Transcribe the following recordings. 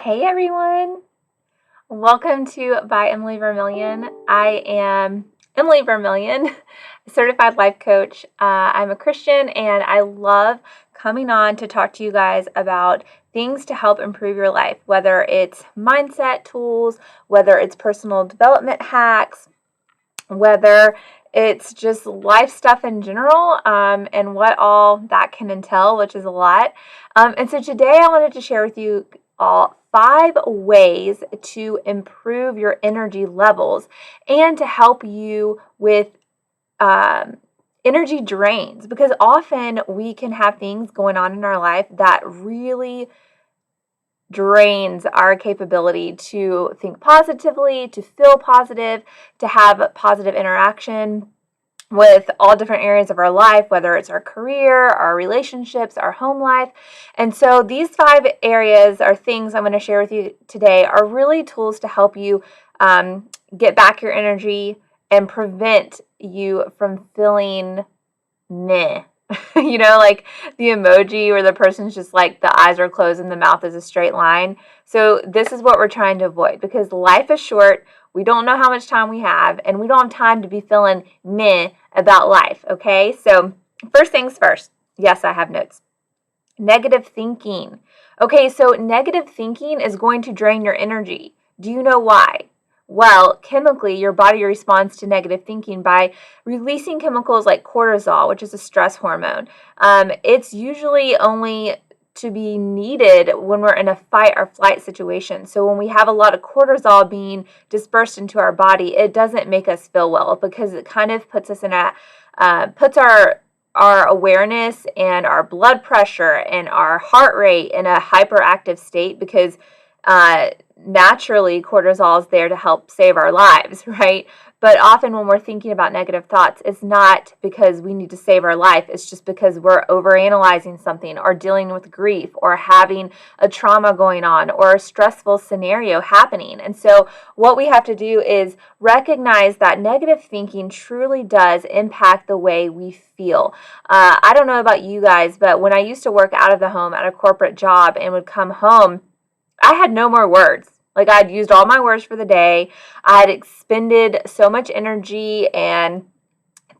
Hey everyone, welcome to By Emily Vermillion. I am Emily Vermillion, certified life coach. I'm a Christian and I love coming on to talk to you guys about things to help improve your life, whether it's mindset tools, whether it's personal development hacks, whether it's just life stuff in general, and what all that can entail, which is a lot. And so today I wanted to share with you all 5 ways to improve your energy levels and to help you with energy drains, because often we can have things going on in our life that really drains our capability to think positively, to feel positive, to have positive interaction with all different areas of our life, whether it's our career, our relationships, our home life. And so these 5 areas are things I'm going to share with you today are really tools to help you get back your energy and prevent you from feeling meh. Like the emoji where the person's just like the eyes are closed and the mouth is a straight line. So this is what we're trying to avoid, because life is short. We don't know how much time we have, and we don't have time to be feeling meh about life, okay? So first things first. Yes, I have notes. Negative thinking. Okay, so negative thinking is going to drain your energy. Do you know why? Well, chemically, your body responds to negative thinking by releasing chemicals like cortisol, which is a stress hormone. It's usually only to be needed when we're in a fight or flight situation. So when we have a lot of cortisol being dispersed into our body, it doesn't make us feel well, because it kind of puts us in puts our awareness and our blood pressure and our heart rate in a hyperactive state, because naturally cortisol is there to help save our lives, right? But often when we're thinking about negative thoughts, it's not because we need to save our life. It's just because we're overanalyzing something, or dealing with grief, or having a trauma going on, or a stressful scenario happening. And so what we have to do is recognize that negative thinking truly does impact the way we feel. I don't know about you guys, but when I used to work out of the home at a corporate job and would come home, I had no more words. Like, I'd used all my words for the day. I had expended so much energy and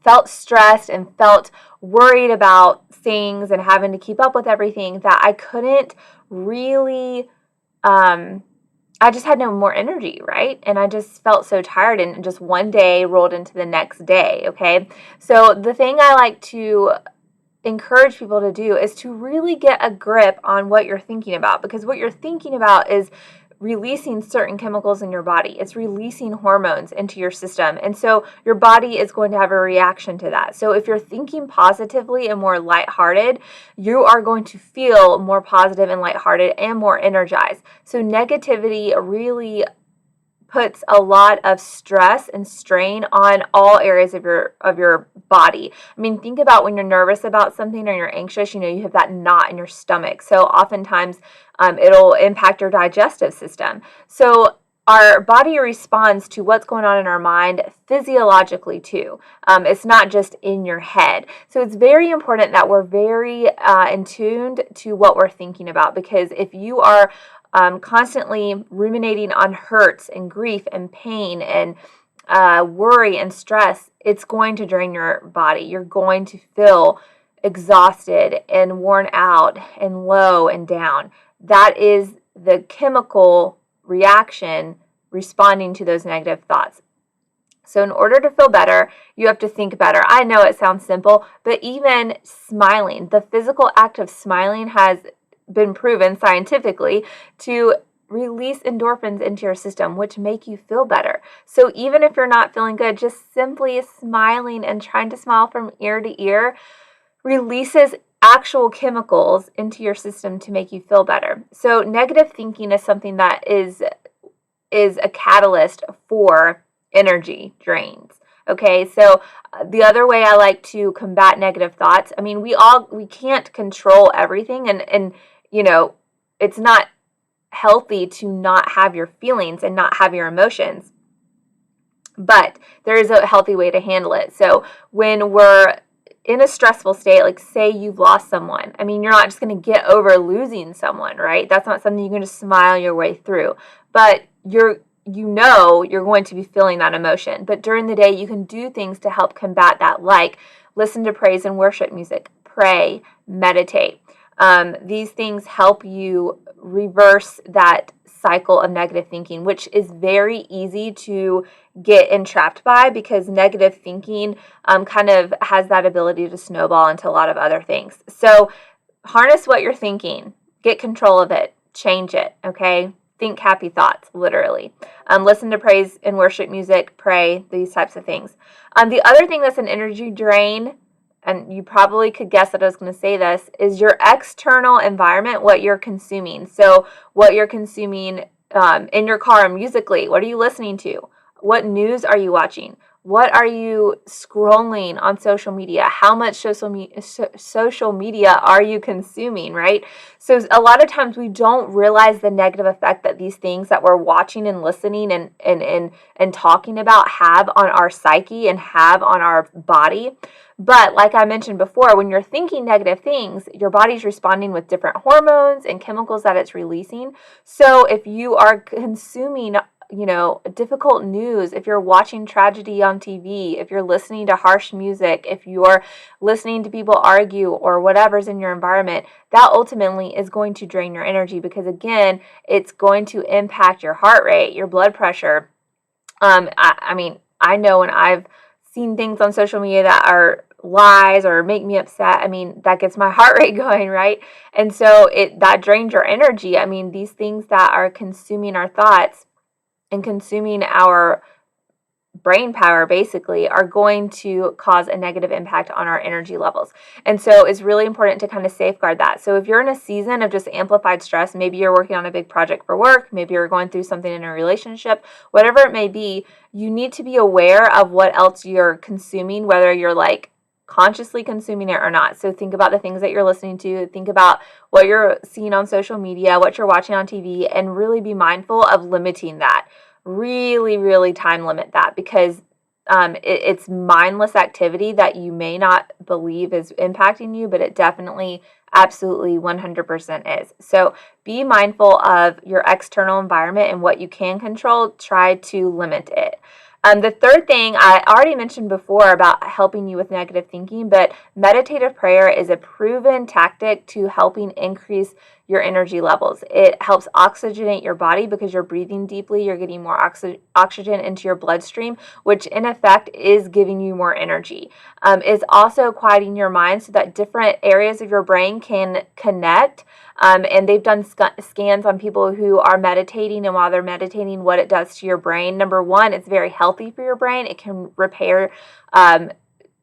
felt stressed and felt worried about things and having to keep up with everything that I couldn't really, I just had no more energy, right? And I just felt so tired, and just one day rolled into the next day, okay? So the thing I like to encourage people to do is to really get a grip on what you're thinking about, because what you're thinking about is releasing certain chemicals in your body. It's releasing hormones into your system. And so your body is going to have a reaction to that. So if you're thinking positively and more lighthearted, you are going to feel more positive and lighthearted and more energized. So negativity really puts a lot of stress and strain on all areas of your body. I mean, think about when you're nervous about something or you're anxious, you have that knot in your stomach. So oftentimes it'll impact your digestive system. So our body responds to what's going on in our mind physiologically too. It's not just in your head. So it's very important that we're very in tuned to what we're thinking about, because if you are constantly ruminating on hurts and grief and pain and worry and stress, it's going to drain your body. You're going to feel exhausted and worn out and low and down. That is the chemical reaction responding to those negative thoughts. So in order to feel better, you have to think better. I know it sounds simple, but even smiling, the physical act of smiling has been proven scientifically to release endorphins into your system, which make you feel better. So even if you're not feeling good, just simply smiling and trying to smile from ear to ear releases actual chemicals into your system to make you feel better. So negative thinking is something that is a catalyst for energy drains. Okay, so the other way I like to combat negative thoughts, I mean, we can't control everything, and it's not healthy to not have your feelings and not have your emotions, but there is a healthy way to handle it. So when we're in a stressful state, like say you've lost someone, I mean, you're not just going to get over losing someone, right? That's not something you can just smile your way through. But you're going to be feeling that emotion. But during the day, you can do things to help combat that, like listen to praise and worship music, pray, meditate. These things help you reverse that cycle of negative thinking, which is very easy to get entrapped by, because negative thinking kind of has that ability to snowball into a lot of other things. So harness what you're thinking, get control of it, change it, okay? Think happy thoughts, literally. Listen to praise and worship music, pray, these types of things. The other thing that's an energy drain, and you probably could guess that I was going to say this, is your external environment, what you're consuming. So what you're consuming in your car musically, what are you listening to? What news are you watching? What are you scrolling on social media? How much social media are you consuming, right? So a lot of times we don't realize the negative effect that these things that we're watching and listening and talking about have on our psyche and have on our body. But like I mentioned before, when you're thinking negative things, your body's responding with different hormones and chemicals that it's releasing. So if you are consuming difficult news, if you're watching tragedy on TV, if you're listening to harsh music, if you're listening to people argue or whatever's in your environment, that ultimately is going to drain your energy, because again, it's going to impact your heart rate, your blood pressure. I mean, I know when I've seen things on social media that are lies or make me upset, I mean, that gets my heart rate going, right? And so that drains your energy. I mean, these things that are consuming our thoughts and consuming our brain power basically are going to cause a negative impact on our energy levels. And so it's really important to kind of safeguard that. So if you're in a season of just amplified stress, maybe you're working on a big project for work, maybe you're going through something in a relationship, whatever it may be, you need to be aware of what else you're consuming, whether you're like consciously consuming it or not. So think about the things that you're listening to, think about what you're seeing on social media, what you're watching on TV, and really be mindful of limiting that. Really, really time limit that, because it's mindless activity that you may not believe is impacting you, but it definitely, absolutely 100% is. So be mindful of your external environment and what you can control. Try to limit it. The third thing I already mentioned before about helping you with negative thinking, but meditative prayer is a proven tactic to helping increase your energy levels. It helps oxygenate your body because you're breathing deeply, you're getting more oxygen into your bloodstream, which in effect is giving you more energy. It's also quieting your mind so that different areas of your brain can connect. And they've done scans on people who are meditating, and while they're meditating, what it does to your brain. Number one, it's very healthy for your brain. It can repair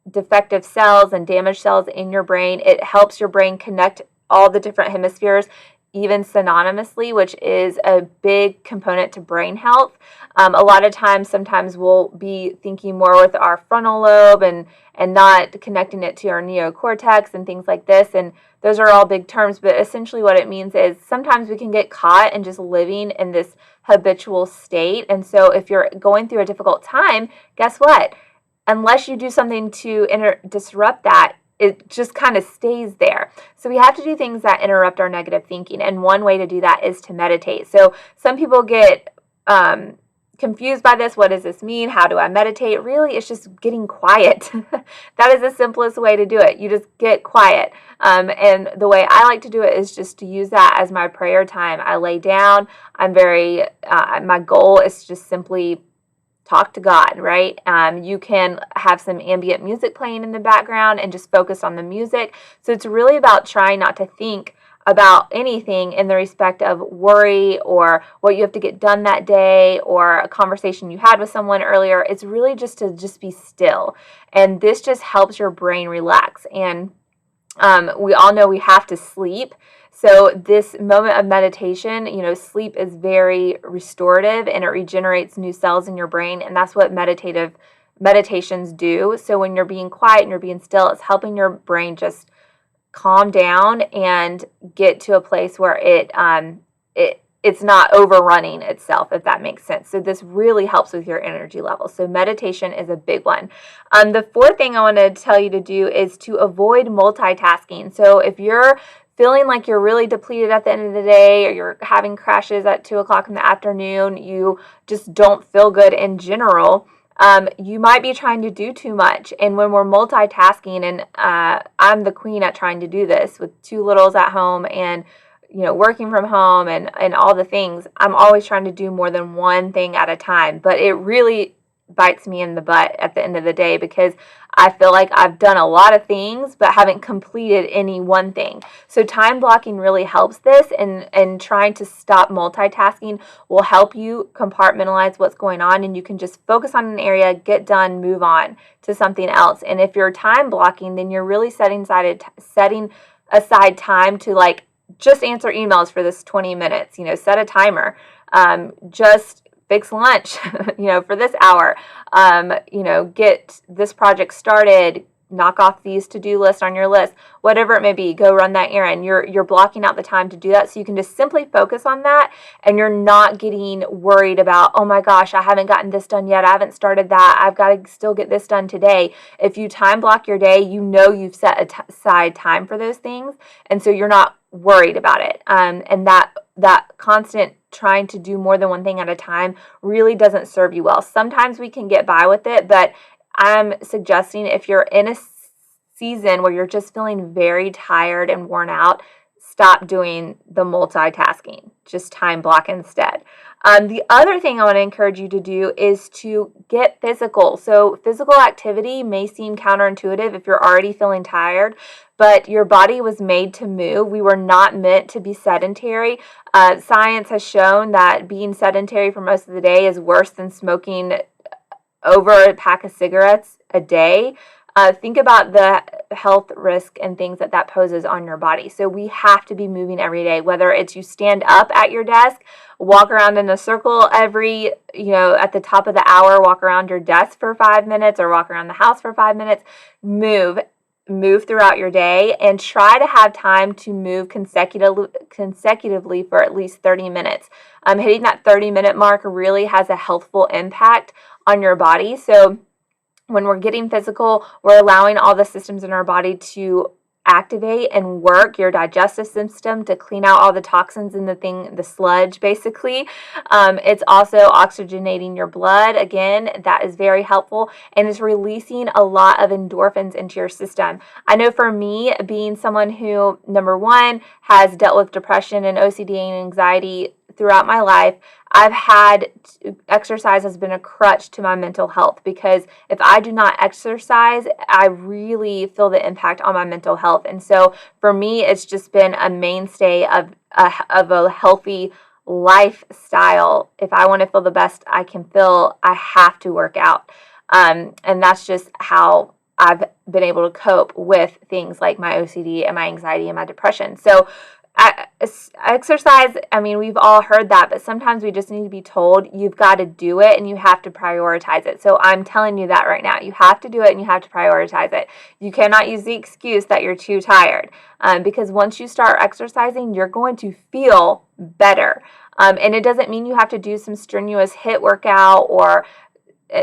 defective cells and damaged cells in your brain. It helps your brain connect all the different hemispheres, even synonymously, which is a big component to brain health. A lot of times, sometimes we'll be thinking more with our frontal lobe and not connecting it to our neocortex and things like this. And those are all big terms, but essentially what it means is sometimes we can get caught in just living in this habitual state. And so if you're going through a difficult time, guess what? Unless you do something to disrupt that, it just kind of stays there. So we have to do things that interrupt our negative thinking. And one way to do that is to meditate. So some people get confused by this. What does this mean? How do I meditate? Really, it's just getting quiet. That is the simplest way to do it. You just get quiet. And the way I like to do it is just to use that as my prayer time. I lay down. My goal is to just simply talk to God, right? You can have some ambient music playing in the background and just focus on the music. So it's really about trying not to think about anything in the respect of worry or what you have to get done that day or a conversation you had with someone earlier. It's really just to be still. And this just helps your brain relax. And we all know we have to sleep. So this moment of meditation, sleep is very restorative and it regenerates new cells in your brain. And that's what meditations do. So when you're being quiet and you're being still, it's helping your brain just calm down and get to a place where it's not overrunning itself, if that makes sense. So this really helps with your energy levels. So meditation is a big one. The fourth thing I want to tell you to do is to avoid multitasking. So if you're feeling like you're really depleted at the end of the day, or you're having crashes at 2 o'clock in the afternoon, you just don't feel good in general, you might be trying to do too much. And when we're multitasking, and I'm the queen at trying to do this with 2 littles at home and working from home and all the things, I'm always trying to do more than one thing at a time. But it really bites me in the butt at the end of the day, because I feel like I've done a lot of things but haven't completed any one thing. So time blocking really helps this, and trying to stop multitasking will help you compartmentalize what's going on, and you can just focus on an area, get done, move on to something else. And if you're time blocking, then you're really setting aside time to, like, just answer emails for this 20 minutes, set a timer, just fix lunch, for this hour, get this project started, knock off these to-do lists on your list, whatever it may be, go run that errand. You're blocking out the time to do that, so you can just simply focus on that, and you're not getting worried about, oh my gosh, I haven't gotten this done yet, I haven't started that, I've got to still get this done today. If you time block your day, you've set aside time for those things, and so you're not worried about it. And that constant trying to do more than one thing at a time really doesn't serve you well. Sometimes we can get by with it, but I'm suggesting if you're in a season where you're just feeling very tired and worn out, stop doing the multitasking. Just time block instead. The other thing I want to encourage you to do is to get physical. So physical activity may seem counterintuitive if you're already feeling tired, but your body was made to move. We were not meant to be sedentary. Science has shown that being sedentary for most of the day is worse than smoking over a pack of cigarettes a day. Think about the health risk and things that poses on your body. So we have to be moving every day, whether it's you stand up at your desk, walk around in a circle every, at the top of the hour, walk around your desk for 5 minutes, or walk around the house for 5 minutes. Move throughout your day, and try to have time to move consecutively for at least 30 minutes. Hitting that 30-minute mark really has a healthful impact on your body. So when we're getting physical, we're allowing all the systems in our body to activate and work, your digestive system to clean out all the toxins in the sludge, basically. It's also oxygenating your blood. Again, that is very helpful, and is releasing a lot of endorphins into your system. I know for me, being someone who, number one, has dealt with depression and OCD and anxiety throughout my life, exercise has been a crutch to my mental health, because if I do not exercise, I really feel the impact on my mental health. And so for me, it's just been a mainstay of a healthy lifestyle. If I want to feel the best I can feel, I have to work out. And that's just how I've been able to cope with things like my OCD and my anxiety and my depression. So exercise, we've all heard that, but sometimes we just need to be told you've got to do it and you have to prioritize it. So I'm telling you that right now. You have to do it and you have to prioritize it. You cannot use the excuse that you're too tired, because once you start exercising, you're going to feel better. And it doesn't mean you have to do some strenuous HIIT workout or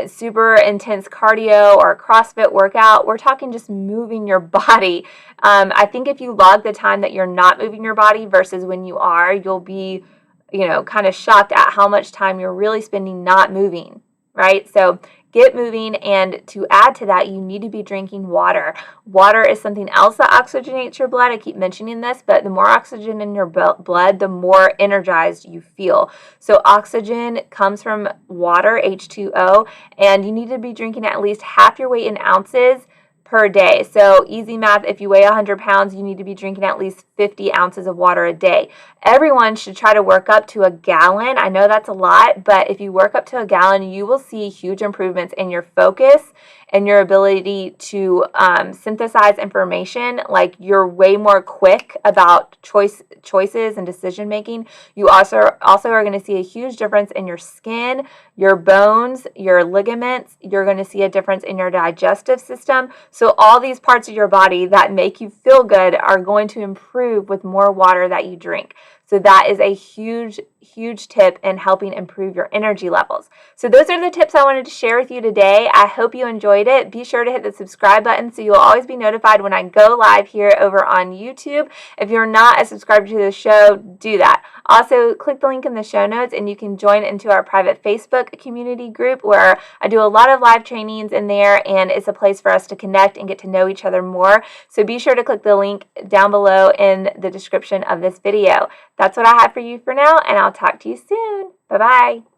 super intense cardio or a CrossFit workout. We're talking just moving your body. I think if you log the time that you're not moving your body versus when you are, you'll be, kind of shocked at how much time you're really spending not moving, right? So get moving, and to add to that, you need to be drinking water. Water is something else that oxygenates your blood. I keep mentioning this, but the more oxygen in your blood, the more energized you feel. So oxygen comes from water, H2O, and you need to be drinking at least half your weight in ounces per day. So easy math, if you weigh 100 pounds, you need to be drinking at least 50 ounces of water a day. Everyone should try to work up to a gallon. I know that's a lot, but if you work up to a gallon, you will see huge improvements in your focus and your ability to synthesize information. Like, you're way more quick about choices and decision making. You also are going to see a huge difference in your skin, your bones, your ligaments. You're going to see a difference in your digestive system. So all these parts of your body that make you feel good are going to improve with more water that you drink. So that is a huge, huge tip in helping improve your energy levels. So those are the tips I wanted to share with you today. I hope you enjoyed it. Be sure to hit the subscribe button so you'll always be notified when I go live here over on YouTube. If you're not a subscriber to the show, do that. Also, click the link in the show notes and you can join into our private Facebook community group where I do a lot of live trainings in there, and it's a place for us to connect and get to know each other more. So be sure to click the link down below in the description of this video. That's what I have for you for now, and I'll talk to you soon. Bye-bye.